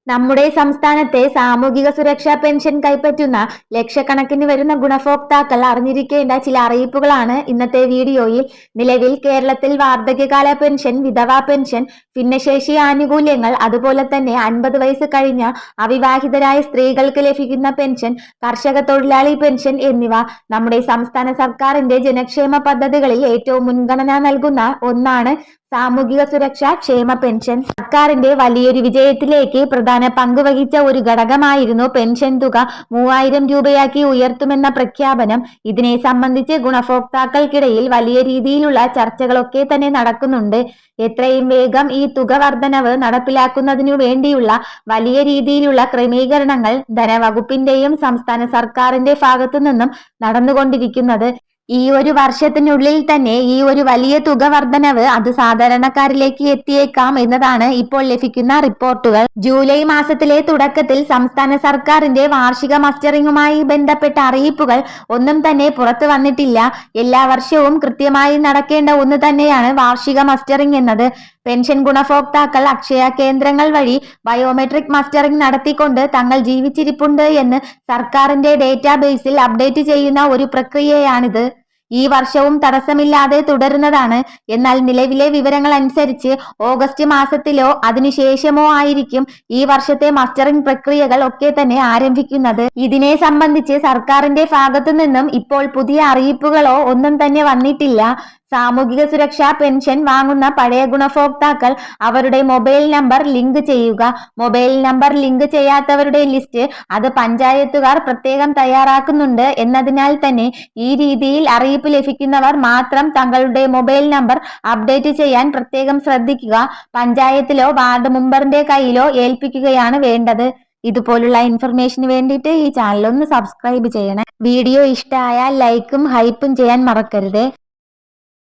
നമ്മുടെ സംസ്ഥാനത്തെ സാമൂഹിക സുരക്ഷാ പെൻഷൻ കൈപ്പറ്റുന്ന ലക്ഷക്കണക്കിന് വരുന്ന ഗുണഭോക്താക്കൾ അറിഞ്ഞിരിക്കേണ്ട ചില അറിയിപ്പുകളാണ് ഇന്നത്തെ വീഡിയോയിൽ. നിലവിൽ കേരളത്തിൽ വാർദ്ധക്യകാല പെൻഷൻ, വിധവാ പെൻഷൻ, ഭിന്നശേഷി ആനുകൂല്യങ്ങൾ, അതുപോലെ തന്നെ 50 വയസ്സ് കഴിഞ്ഞ അവിവാഹിതരായ സ്ത്രീകൾക്ക് ലഭിക്കുന്ന പെൻഷൻ, കർഷക തൊഴിലാളി പെൻഷൻ എന്നിവ നമ്മുടെ സംസ്ഥാന സർക്കാരിന്റെ ജനക്ഷേമ പദ്ധതികളിൽ ഏറ്റവും മുൻഗണന നൽകുന്ന ഒന്നാണ് സാമൂഹിക സുരക്ഷാ ക്ഷേമ പെൻഷൻ. സർക്കാരിന്റെ വലിയൊരു വിജയത്തിലേക്ക് പ്രധാന പങ്ക് വഹിച്ച ഒരു ഘടകമായിരുന്നു പെൻഷൻ തുക 3000 രൂപയാക്കി ഉയർത്തുമെന്ന പ്രഖ്യാപനം. ഇതിനെ സംബന്ധിച്ച് ഗുണഭോക്താക്കൾക്കിടയിൽ വലിയ രീതിയിലുള്ള ചർച്ചകളൊക്കെ തന്നെ നടക്കുന്നുണ്ട്. എത്രയും വേഗം ഈ തുക വർധനവ് നടപ്പിലാക്കുന്നതിനു വേണ്ടിയുള്ള വലിയ രീതിയിലുള്ള ക്രമീകരണങ്ങൾ ധനവകുപ്പിന്റെയും സംസ്ഥാന സർക്കാരിന്റെ ഭാഗത്തു നിന്നും നടന്നുകൊണ്ടിരിക്കുന്നത്. ഈ ഒരു വർഷത്തിനുള്ളിൽ തന്നെ ഈ ഒരു വലിയ തുക വർധനവ് അത് സാധാരണക്കാരിലേക്ക് എത്തിയേക്കാം എന്നതാണ് ഇപ്പോൾ ലഭിക്കുന്ന റിപ്പോർട്ടുകൾ. ജൂലൈ മാസത്തിലെ തുടക്കത്തിൽ സംസ്ഥാന സർക്കാരിന്റെ വാർഷിക മസ്റ്ററിങ്ങുമായി ബന്ധപ്പെട്ട അറിയിപ്പുകൾ ഒന്നും തന്നെ പുറത്തു വന്നിട്ടില്ല. എല്ലാ വർഷവും കൃത്യമായി നടക്കേണ്ട ഒന്ന് തന്നെയാണ് വാർഷിക മസ്റ്ററിംഗ് എന്നത്. പെൻഷൻ ഗുണഭോക്താക്കൾ അക്ഷയ കേന്ദ്രങ്ങൾ വഴി ബയോമെട്രിക് മസ്റ്ററിംഗ് നടത്തിക്കൊണ്ട് തങ്ങൾ ജീവിച്ചിരിപ്പുണ്ട് എന്ന് സർക്കാരിന്റെ ഡേറ്റാബേസിൽ അപ്ഡേറ്റ് ചെയ്യുന്ന ഒരു പ്രക്രിയയാണിത്. ഈ വർഷവും തടസ്സമില്ലാതെ തുടരുന്നതാണ്. എന്നാൽ നിലവിലെ വിവരങ്ങൾ അനുസരിച്ച് ഓഗസ്റ്റ് മാസത്തിലോ അതിനുശേഷമോ ആയിരിക്കും ഈ വർഷത്തെ മസ്റ്ററിംഗ് പ്രക്രിയകൾ ഒക്കെ തന്നെ ആരംഭിക്കുന്നത്. ഇതിനെ സംബന്ധിച്ച് സർക്കാരിന്റെ ഭാഗത്തു നിന്നും ഇപ്പോൾ പുതിയ അറിയിപ്പുകളോ ഒന്നും തന്നെ വന്നിട്ടില്ല. സാമൂഹിക സുരക്ഷാ പെൻഷൻ വാങ്ങുന്ന പഴയ ഗുണഭോക്താക്കൾ അവരുടെ മൊബൈൽ നമ്പർ ലിങ്ക് ചെയ്യുക. മൊബൈൽ നമ്പർ ലിങ്ക് ചെയ്യാത്തവരുടെ ലിസ്റ്റ് അത് പഞ്ചായത്തുകാർ പ്രത്യേകം തയ്യാറാക്കുന്നുണ്ട് എന്നതിനാൽ തന്നെ ഈ രീതിയിൽ അറിയിപ്പ് ലഭിക്കുന്നവർ മാത്രം തങ്ങളുടെ മൊബൈൽ നമ്പർ അപ്ഡേറ്റ് ചെയ്യാൻ പ്രത്യേകം ശ്രദ്ധിക്കുക. പഞ്ചായത്തിലോ വാർഡ് മെമ്പറിന്റെ കയ്യിലോ ഏൽപ്പിക്കുകയാണ് വേണ്ടത്. ഇതുപോലുള്ള ഇൻഫർമേഷന് വേണ്ടിയിട്ട് ഈ ചാനൽ ഒന്ന് സബ്സ്ക്രൈബ് ചെയ്യണേ. വീഡിയോ ഇഷ്ടമായാൽ ലൈക്കും ഹൈപ്പും ചെയ്യാൻ മറക്കരുത്.